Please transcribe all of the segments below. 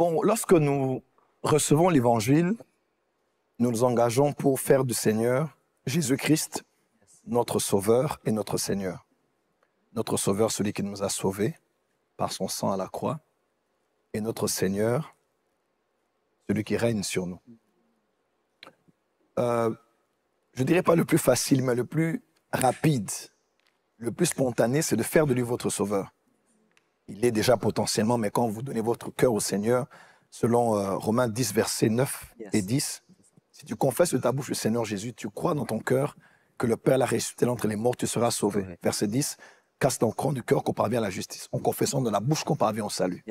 Bon, lorsque nous recevons l'Évangile, nous nous engageons pour faire du Seigneur Jésus-Christ notre Sauveur et notre Seigneur. Notre Sauveur, celui qui nous a sauvés par son sang à la croix, et notre Seigneur, celui qui règne sur nous. Je ne dirais pas le plus facile, mais le plus rapide, le plus spontané, c'est de faire de lui votre Sauveur. Il est déjà potentiellement, mais quand vous donnez votre cœur au Seigneur, selon Romains 10, versets 9 et 10, si tu confesses de ta bouche le Seigneur Jésus, tu crois dans ton cœur que le Père l'a ressuscité d'entre les morts, tu seras sauvé. Verset 10, casse ton cran du cœur qu'on parvient à la justice. En confessant de la bouche qu'on parvient au salut.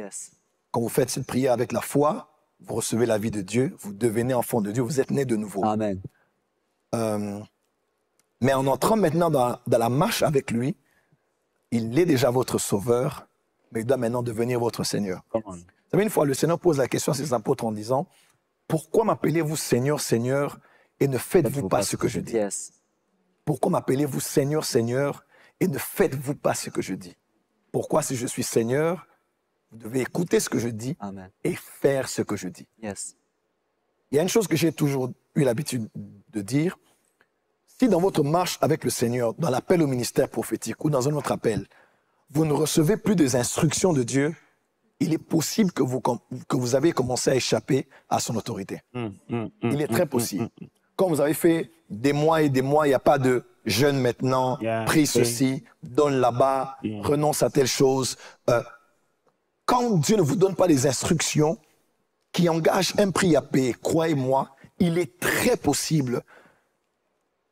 Quand vous faites cette prière avec la foi, vous recevez la vie de Dieu, vous devenez enfant de Dieu, vous êtes né de nouveau. Amen. Mais en entrant maintenant dans la marche avec lui, il est déjà votre sauveur, mais il doit maintenant devenir votre Seigneur. Vous savez, une fois, le Seigneur pose la question à ses apôtres en disant, « Pourquoi m'appelez-vous Seigneur, Seigneur, et ne faites-vous pas ce que je dis ?» Pourquoi m'appelez-vous Seigneur, Seigneur, et ne faites-vous pas ce que je dis? Pourquoi, si je suis Seigneur, vous devez écouter ce que je dis et faire ce que je dis. Il y a une chose que j'ai toujours eu l'habitude de dire. Si dans votre marche avec le Seigneur, dans l'appel au ministère prophétique ou dans un autre appel, vous ne recevez plus des instructions de Dieu, il est possible que vous avez commencé à échapper à son autorité. Il est très possible. Quand vous avez fait des mois et des mois, il n'y a pas de jeûne maintenant, prie ceci, donne là-bas, renonce à telle chose. Quand Dieu ne vous donne pas des instructions qui engagent un prix à payer, croyez-moi, il est très possible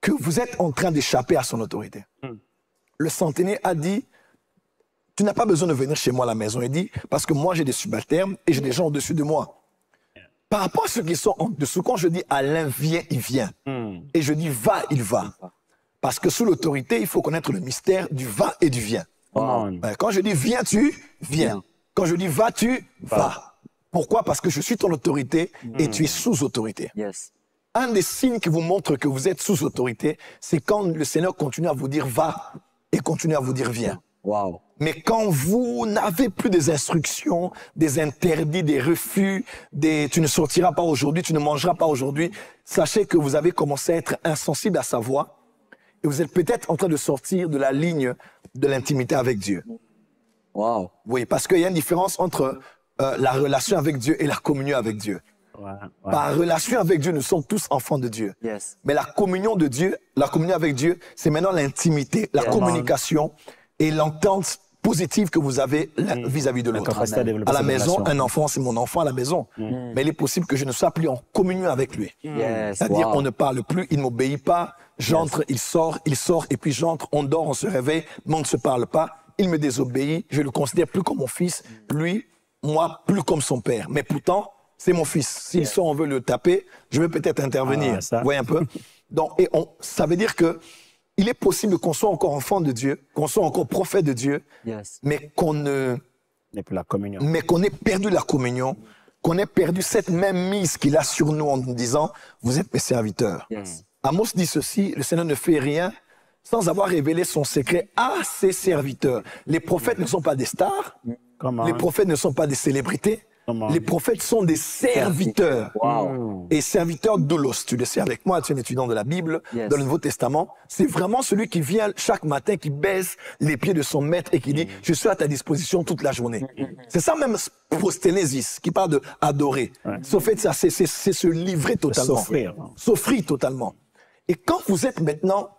que vous êtes en train d'échapper à son autorité. Le centenaire a dit, tu n'as pas besoin de venir chez moi à la maison. Il dit, parce que moi j'ai des subalternes et j'ai des gens au-dessus de moi. Par rapport à ceux qui sont en dessous, quand je dis Alain vient, il vient. Et je dis va, il va. Parce que sous l'autorité, il faut connaître le mystère du va et du vient. Quand je dis viens, tu viens. Quand je dis vas, tu vas. Pourquoi? Parce que je suis ton autorité et tu es sous autorité. Un des signes qui vous montre que vous êtes sous autorité, c'est quand le Seigneur continue à vous dire va et continue à vous dire viens. Mais quand vous n'avez plus des instructions, des interdits, des refus, tu ne sortiras pas aujourd'hui, tu ne mangeras pas aujourd'hui, sachez que vous avez commencé à être insensible à sa voix et vous êtes peut-être en train de sortir de la ligne de l'intimité avec Dieu. Oui, parce qu'il y a une différence entre la relation avec Dieu et la communion avec Dieu. Par relation avec Dieu, nous sommes tous enfants de Dieu. Mais la communion de Dieu, la communion avec Dieu, c'est maintenant l'intimité, la communication et l'entente positive que vous avez vis-à-vis de l'autre. À la maison, un enfant, c'est mon enfant à la maison. Mais il est possible que je ne sois plus en communion avec lui. C'est-à-dire, on ne parle plus, il ne m'obéit pas, j'entre, il sort, et puis j'entre, on dort, on se réveille, mais on ne se parle pas. Il me désobéit, je le considère plus comme mon fils, lui, moi, plus comme son père. Mais pourtant, c'est mon fils. S'il sort, on veut le taper, je vais peut-être intervenir. Vous voyez un peu? Donc, ça veut dire que il est possible qu'on soit encore enfant de Dieu, qu'on soit encore prophète de Dieu, mais qu'on ait perdu la communion, qu'on ait perdu cette même mise qu'il a sur nous en nous disant, vous êtes mes serviteurs. Amos dit ceci, le Seigneur ne fait rien sans avoir révélé son secret à ses serviteurs. Les prophètes ne sont pas des stars, les prophètes ne sont pas des célébrités, les prophètes sont des serviteurs. Et serviteur doulos, tu le sais avec moi, tu es un étudiant de la Bible, dans le Nouveau Testament, c'est vraiment celui qui vient chaque matin, qui baise les pieds de son maître et qui dit, je suis à ta disposition toute la journée. C'est ça même prosténésis, qui parle de adorer. Ça, c'est se livrer totalement. S'offrir totalement. Et quand vous êtes maintenant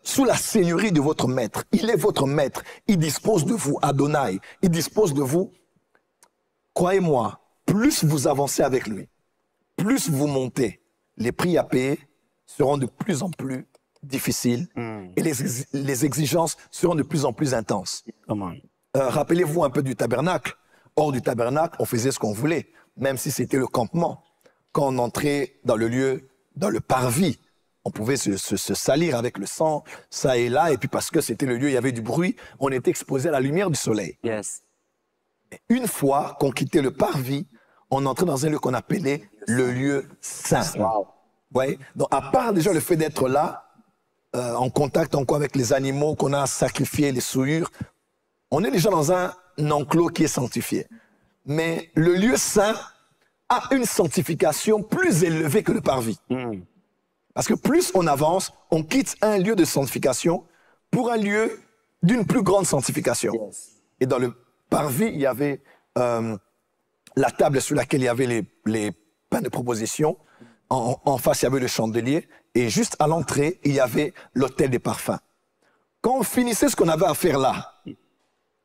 sous la seigneurie de votre maître, il est votre maître, il dispose de vous, Adonai, il dispose de vous. Croyez-moi, plus vous avancez avec lui, plus vous montez, les prix à payer seront de plus en plus difficiles et les exigences seront de plus en plus intenses. Rappelez-vous un peu du tabernacle. Hors du tabernacle, on faisait ce qu'on voulait, même si c'était le campement. Quand on entrait dans le lieu, dans le parvis, on pouvait se salir avec le sang, ça et là, et puis parce que c'était le lieu, il y avait du bruit, on était exposé à la lumière du soleil. Une fois qu'on quittait le parvis, on entrait dans un lieu qu'on appelait le lieu saint. Ouais. Donc, à part déjà le fait d'être là, en contact encore avec les animaux qu'on a sacrifiés, les souillures, on est déjà dans un enclos qui est sanctifié. mais le lieu saint a une sanctification plus élevée que le parvis. Parce que plus on avance, on quitte un lieu de sanctification pour un lieu d'une plus grande sanctification. Et dans le parvis, il y avait la table sur laquelle il y avait les pains de proposition. En face, il y avait le chandelier. Et juste à l'entrée, il y avait l'autel des parfums. Quand on finissait ce qu'on avait à faire là,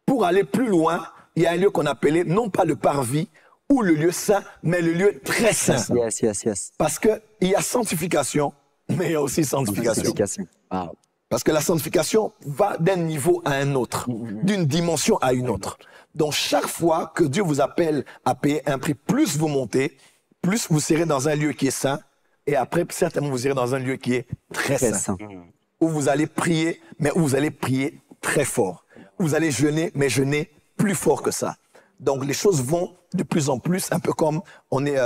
pour aller plus loin, il y a un lieu qu'on appelait non pas le parvis ou le lieu saint, mais le lieu très saint. Parce qu'il y a sanctification, mais il y a aussi sanctification. Wow. Parce que la sanctification va d'un niveau à un autre, d'une dimension à une autre. Donc chaque fois que Dieu vous appelle à payer un prix, plus vous montez, plus vous serez dans un lieu qui est saint, et après certainement vous irez dans un lieu qui est très saint. Où vous allez prier, mais où vous allez prier très fort. Vous allez jeûner, mais jeûner plus fort que ça. Donc les choses vont de plus en plus, un peu comme on est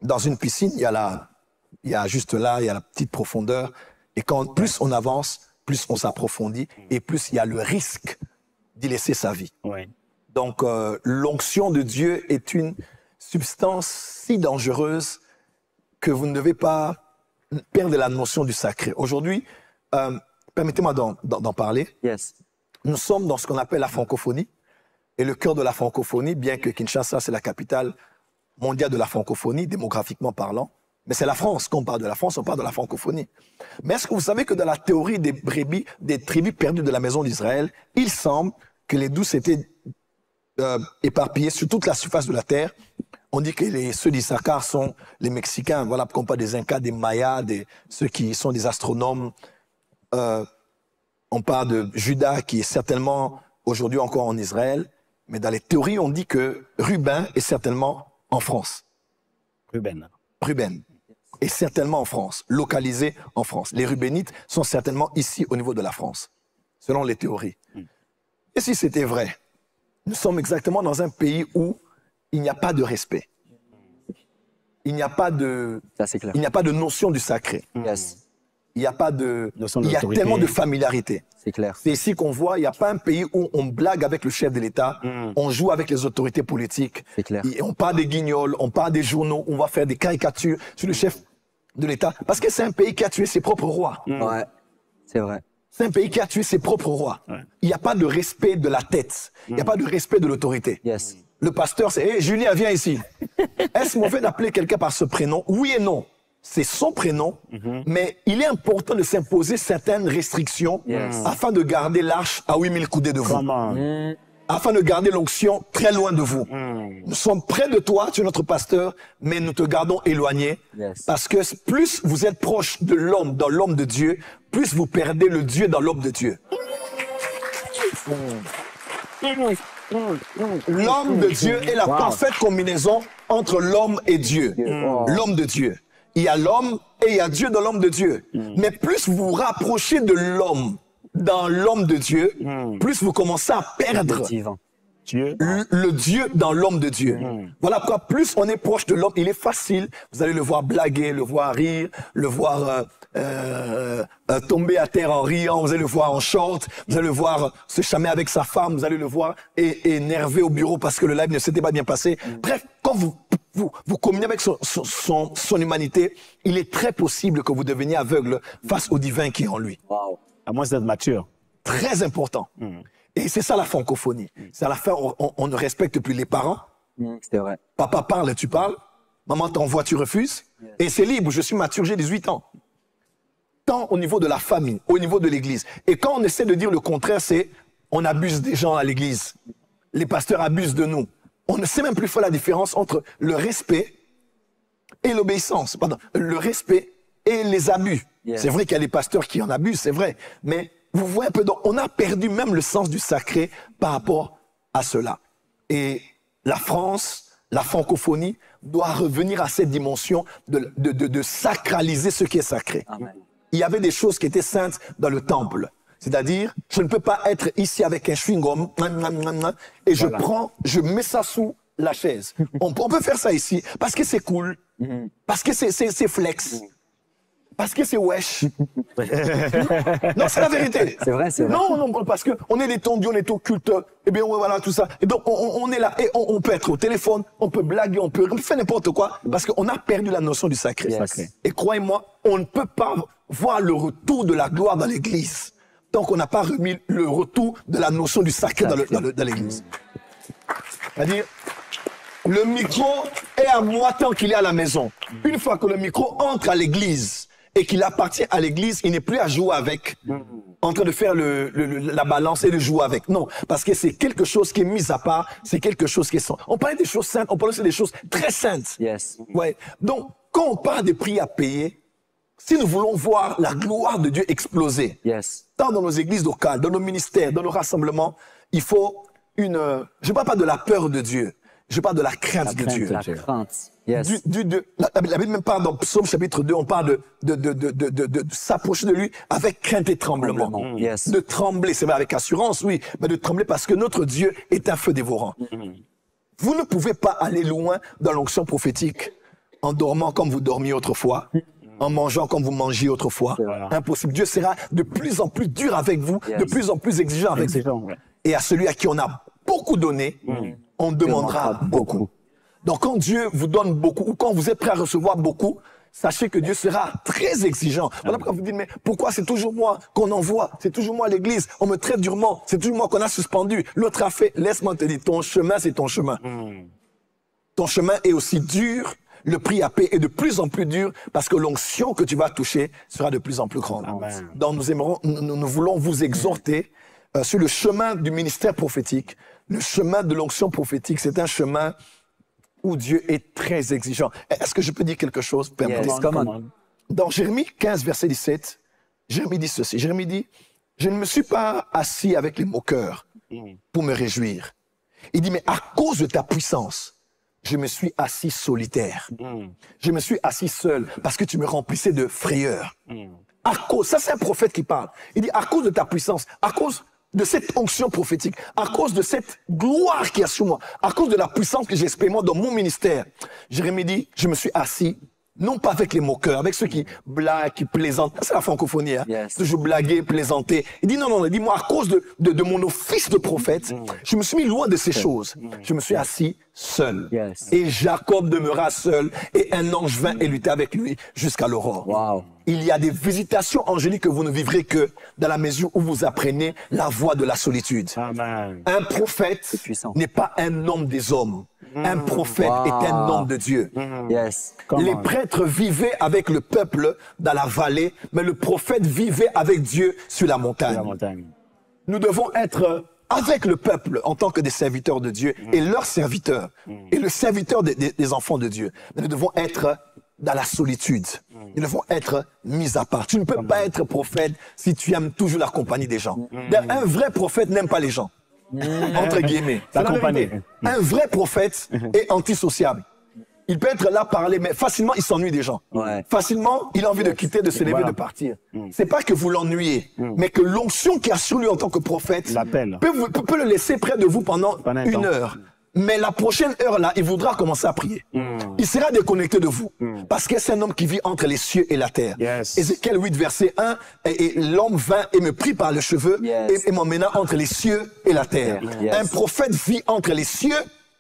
dans une piscine, il y a juste là, il y a la petite profondeur. Et quand plus on avance, plus on s'approfondit et plus il y a le risque d'y laisser sa vie. Donc l'onction de Dieu est une substance si dangereuse que vous ne devez pas perdre la notion du sacré. Aujourd'hui, permettez-moi d'en parler. Nous sommes dans ce qu'on appelle la francophonie. Et le cœur de la francophonie, bien que Kinshasa, c'est la capitale mondiale de la francophonie, démographiquement parlant, mais c'est la France. Quand on parle de la France, on parle de la francophonie. Mais est-ce que vous savez que dans la théorie des tribus perdues de la maison d'Israël, il semble que les 12 étaient éparpillés sur toute la surface de la terre. On dit que ceux d'Issachar sont les Mexicains, voilà, qu'on parle des Incas, des Mayas, ceux qui sont des astronomes. On parle de Juda, qui est certainement aujourd'hui encore en Israël. Mais dans les théories, on dit que Ruben est certainement en France. Ruben est certainement en France, localisé en France. Les Rubénites sont certainement ici au niveau de la France, selon les théories. Et si c'était vrai, nous sommes exactement dans un pays où il n'y a pas de respect. Il n'y a pas de, il n'y a pas de notion du sacré. Il n'y a pas de, il y a tellement de familiarité. C'est clair. C'est ici qu'on voit, il n'y a pas un pays où on blague avec le chef de l'État, on joue avec les autorités politiques. C'est clair. On parle des guignols, on parle des journaux, on va faire des caricatures sur le chef de l'État. Parce que c'est un pays qui a tué ses propres rois. Ouais, c'est vrai. C'est un pays qui a tué ses propres rois. Il n'y a pas de respect de la tête. Il n'y a pas de respect de l'autorité. Le pasteur, c'est « Hey, Julien, viens ici. » Est-ce mauvais d'appeler quelqu'un par ce prénom? Oui et non. C'est son prénom, mais il est important de s'imposer certaines restrictions afin de garder l'arche à 8000 coudées de vous. Afin de garder l'onction très loin de vous. Nous sommes près de toi, tu es notre pasteur, mais nous te gardons éloigné. Parce que plus vous êtes proche de l'homme, dans l'homme de Dieu, plus vous perdez le Dieu dans l'homme de Dieu. L'homme de Dieu est la parfaite combinaison entre l'homme et Dieu. L'homme de Dieu. Il y a l'homme et il y a Dieu dans l'homme de Dieu. Mais plus vous vous rapprochez de l'homme dans l'homme de Dieu, plus vous commencez à perdre le Dieu dans l'homme de Dieu. Voilà pourquoi plus on est proche de l'homme, il est facile. Vous allez le voir blaguer, le voir rire, le voir tomber à terre en riant, vous allez le voir en short, vous allez le voir se chamer avec sa femme, vous allez le voir énervé au bureau parce que le live ne s'était pas bien passé. Bref, quand vous communiez avec son humanité, il est très possible que vous deveniez aveugle face au divin qui est en lui. À moins d'être mature. Très important. Et c'est ça la francophonie. C'est à la fin, on ne respecte plus les parents. C'est vrai. Papa parle, tu parles. Maman t'envoie, tu refuses. Et c'est libre, je suis mature, j'ai 18 ans. Tant au niveau de la famille, au niveau de l'église. Et quand on essaie de dire le contraire, c'est on abuse des gens à l'église. Les pasteurs abusent de nous. On ne sait même plus faire la différence entre le respect et l'obéissance. Pardon, le respect et les abus. C'est vrai qu'il y a des pasteurs qui en abusent, c'est vrai. Mais vous voyez un peu, donc, on a perdu même le sens du sacré par rapport à cela. Et la France, la francophonie, doit revenir à cette dimension de sacraliser ce qui est sacré. Amen. Il y avait des choses qui étaient saintes dans le temple. C'est-à-dire, je ne peux pas être ici avec un chewing-gum et je mets ça sous la chaise. On peut faire ça ici parce que c'est cool, parce que c'est flex. Parce que c'est wesh. Non, c'est la vérité. C'est vrai, c'est vrai. Non, non, parce que on est des tondus, on est au culte, et bien voilà tout ça. Et donc on est là et on peut être au téléphone, on peut blaguer, on peut faire n'importe quoi, parce qu'on a perdu la notion du sacré. Yes. Et croyez-moi, on ne peut pas voir le retour de la gloire dans l'église tant qu'on n'a pas remis le retour de la notion du sacré dans l'église. C'est-à-dire, le micro est à moi tant qu'il est à la maison. Une fois que le micro entre à l'église et qu'il appartient à l'église, il n'est plus à jouer avec, en train de faire la balance et de jouer avec. Non, parce que c'est quelque chose qui est mis à part, c'est quelque chose qui est saint. On parlait des choses saintes, on parlait aussi des choses très saintes. Yes. Ouais. Donc, quand on parle des prix à payer, si nous voulons voir la gloire de Dieu exploser, Yes. tant dans nos églises locales, dans nos ministères, dans nos rassemblements, il faut je ne parle pas de la peur de Dieu, je parle de la crainte de Dieu. La crainte. Yes. La Bible même parle dans Psaume chapitre 2, on parle de s'approcher de lui avec crainte et tremblement. Yes. De trembler, c'est vrai, avec assurance, oui, mais de trembler parce que notre Dieu est un feu dévorant. Vous ne pouvez pas aller loin dans l'onction prophétique en dormant comme vous dormiez autrefois, en mangeant comme vous mangiez autrefois. Impossible. Dieu sera de plus en plus dur avec vous, de plus en plus exigeant avec vous. Et à celui à qui on a beaucoup donné, on demandera beaucoup. Donc quand Dieu vous donne beaucoup, ou quand vous êtes prêt à recevoir beaucoup, sachez que Dieu sera très exigeant. Voilà pourquoi vous dites, mais pourquoi c'est toujours moi qu'on envoie? C'est toujours moi à l'église, on me traite durement, c'est toujours moi qu'on a suspendu. L'autre a fait, laisse-moi te dire, ton chemin c'est ton chemin. Ton chemin est aussi dur, le prix à payer est de plus en plus dur parce que l'onction que tu vas toucher sera de plus en plus grande. Amen. Donc nous voulons vous exhorter sur le chemin du ministère prophétique. Le chemin de l'onction prophétique, c'est un chemin où Dieu est très exigeant. Est-ce que je peux dire quelque chose? Dans Jérémie 15, verset 17, Jérémie dit ceci. Jérémie dit, je ne me suis pas assis avec les moqueurs pour me réjouir. Il dit, mais à cause de ta puissance, je me suis assis solitaire. Je me suis assis seul parce que tu me remplissais de frayeur. À cause, ça c'est un prophète qui parle. Il dit, à cause de ta puissance, à cause de cette onction prophétique, à cause de cette gloire qui est sur moi, à cause de la puissance que j'expérimente dans mon ministère, Jérémie dit, je me suis assis, non pas avec les moqueurs, avec ceux qui blaguent, qui plaisantent. C'est la francophonie, hein. Yes. Toujours blaguer, plaisanter. Il dit, non, il dit, moi, à cause de mon office de prophète, je me suis mis loin de ces choses. Je me suis assis seul. Yes. Et Jacob demeura seul, et un ange vint et lutta avec lui jusqu'à l'aurore. Wow. Il y a des visitations angéliques que vous ne vivrez que dans la mesure où vous apprenez la voie de la solitude. Amen. Un prophète n'est pas un homme des hommes. Un prophète est un homme de Dieu. Yes. Les prêtres vivaient avec le peuple dans la vallée, mais le prophète vivait avec Dieu sur la montagne. Nous devons être avec le peuple en tant que des serviteurs de Dieu et leurs serviteurs et le serviteur des enfants de Dieu. Mais nous devons être dans la solitude. Nous devons être mis à part. Tu ne peux pas être prophète si tu aimes toujours la compagnie des gens. Un vrai prophète n'aime pas les gens. Entre guillemets. Un vrai prophète est antisociable. Il peut être là, parler, mais facilement, il s'ennuie des gens. Ouais. Facilement, il a envie de quitter, de se lever, de partir. C'est pas que vous l'ennuyez, mais que l'onction qu'il y a sur lui en tant que prophète peut le laisser près de vous pendant une heure. Mais la prochaine heure, là, il voudra commencer à prier. Il sera déconnecté de vous. Parce que c'est un homme qui vit entre les cieux et la terre. Yes. Ézéchiel 8, verset 1, et l'homme vint et me prit par le cheveu et m'emmena entre les cieux et la terre. Un prophète vit entre les cieux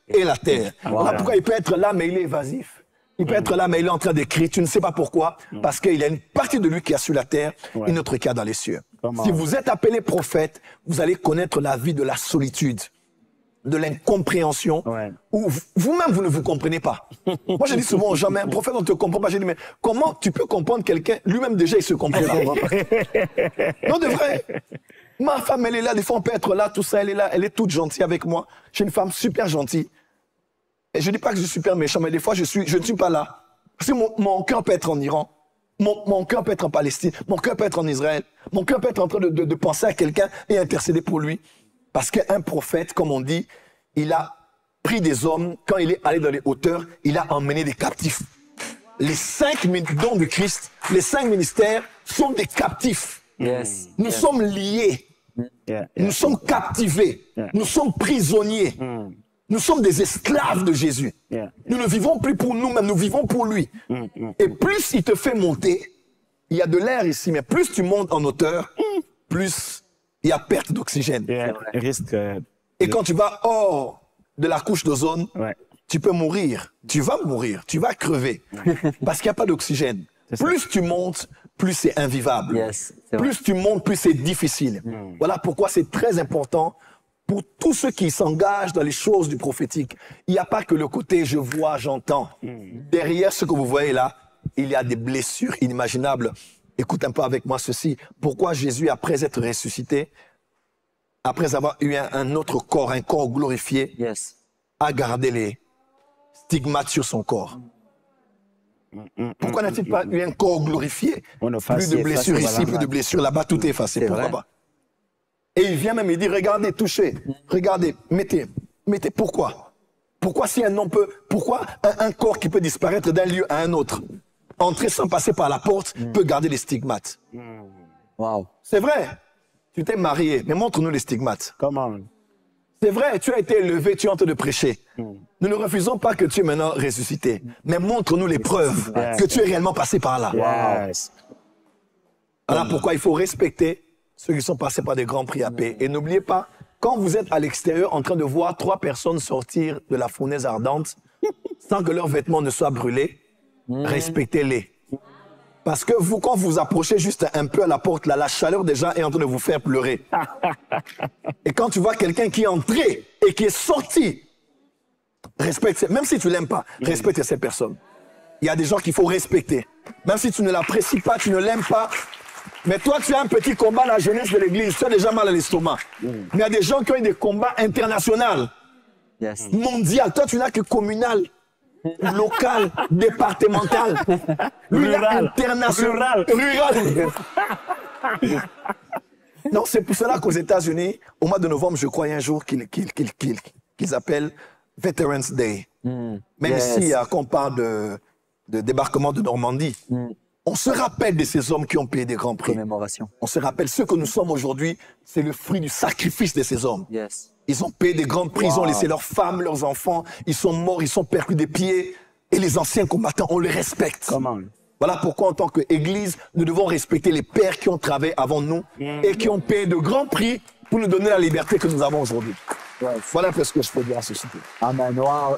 et la terre. Voilà pourquoi il peut être là, mais il est évasif. Il peut être là, mais il est en train d'écrire. Tu ne sais pas pourquoi. Parce qu'il y a une partie de lui qui est sur la terre, une autre qui est dans les cieux. Si vous êtes appelé prophète, vous allez connaître la vie de la solitude, de l'incompréhension, où vous-même, vous ne vous comprenez pas. Moi, je dis souvent aux gens, mais un prophète, on ne te comprend pas. Je dis, mais comment tu peux comprendre quelqu'un? Lui-même, déjà, il se comprend pas. Non, de vrai. Ma femme, elle est là. Des fois, on peut être là, tout ça, elle est là. Elle est toute gentille avec moi. J'ai une femme super gentille. Et je dis pas que je suis super méchant, mais des fois, je ne suis pas là. Parce que mon cœur peut être en Iran. Mon cœur peut être en Palestine. Mon cœur peut être en Israël. Mon cœur peut être en train de penser à quelqu'un et intercéder pour lui. Parce qu'un prophète, comme on dit, il a pris des hommes, quand il est allé dans les hauteurs, il a emmené des captifs. Les 5 dons de Christ, les 5 ministères sont des captifs. Yes. Nous sommes liés. Nous sommes captivés. Nous sommes prisonniers. Nous sommes des esclaves de Jésus. Nous ne vivons plus pour nous-mêmes, nous vivons pour lui. Et plus il te fait monter, il y a de l'air ici, mais plus tu montes en hauteur, plus il y a perte d'oxygène. Il risque. Et quand tu vas hors de la couche d'ozone, Ouais. tu peux mourir. Tu vas mourir, tu vas crever. Parce qu'il n'y a pas d'oxygène. Plus tu montes, plus c'est invivable. Yes, c'est vrai. Plus tu montes, plus c'est difficile. Voilà pourquoi c'est très important pour tous ceux qui s'engagent dans les choses du prophétique. Il n'y a pas que le côté je vois, j'entends. Derrière ce que vous voyez là, il y a des blessures inimaginables. Écoute un peu avec moi ceci. Pourquoi Jésus, après être ressuscité, après avoir eu un autre corps, un corps glorifié, Yes. a gardé les stigmates sur son corps? Pourquoi n'a-t-il pas eu un corps glorifié? On a Plus de blessures ici, plus de blessures là-bas, tout est effacé. C'est Pourquoi vrai. pas? Et il vient même, il dit, regardez, touchez, regardez, mettez. Pourquoi? Pourquoi si un homme peut, pourquoi un corps qui peut disparaître d'un lieu à un autre, entrer sans passer par la porte, peut garder les stigmates? Wow. C'est vrai. Tu t'es marié, mais montre-nous les stigmates. Comment? C'est vrai, tu as été élevé, tu es en train de prêcher. Nous ne refusons pas que tu es maintenant ressuscité, mais montre-nous les preuves que tu es réellement passé par là. Yes. Voilà pourquoi il faut respecter ceux qui sont passés par des grands prix à paix. Et n'oubliez pas, quand vous êtes à l'extérieur en train de voir 3 personnes sortir de la fournaise ardente sans que leurs vêtements ne soient brûlés, respectez-les. Parce que vous, quand vous approchez juste un peu à la porte, là, la chaleur des gens est en train de vous faire pleurer. Et quand tu vois quelqu'un qui est entré et qui est sorti, respecte, même si tu l'aimes pas, respecte cette personne. Il y a des gens qu'il faut respecter. Même si tu ne l'apprécies pas, tu ne l'aimes pas. Mais toi, tu as un petit combat à la jeunesse de l'église, tu as déjà mal à l'estomac. Mais il y a des gens qui ont eu des combats internationaux, Yes. mondiaux. Toi, tu n'as que communal, local, départemental. Lui, il a Rural. international. Rural. Non, c'est pour cela qu'aux États-Unis, au mois de novembre, je crois, il y a un jour qu'ils appellent Veterans Day. Même Yes. ici, quand on parle de débarquement de Normandie, on se rappelle de ces hommes qui ont payé des grands prix. Commémoration. On se rappelle ce que nous sommes aujourd'hui, c'est le fruit du sacrifice de ces hommes. Yes. Ils ont payé des grands prix, ils ont laissé leurs femmes, leurs enfants, ils sont morts, ils sont percus des pieds. Et les anciens combattants, on les respecte. Comment? Voilà pourquoi, en tant qu'Église, nous devons respecter les pères qui ont travaillé avant nous et qui ont payé de grands prix pour nous donner la liberté que nous avons aujourd'hui. Voilà un peu ce que je peux dire à ce sujet. Amen. Wow.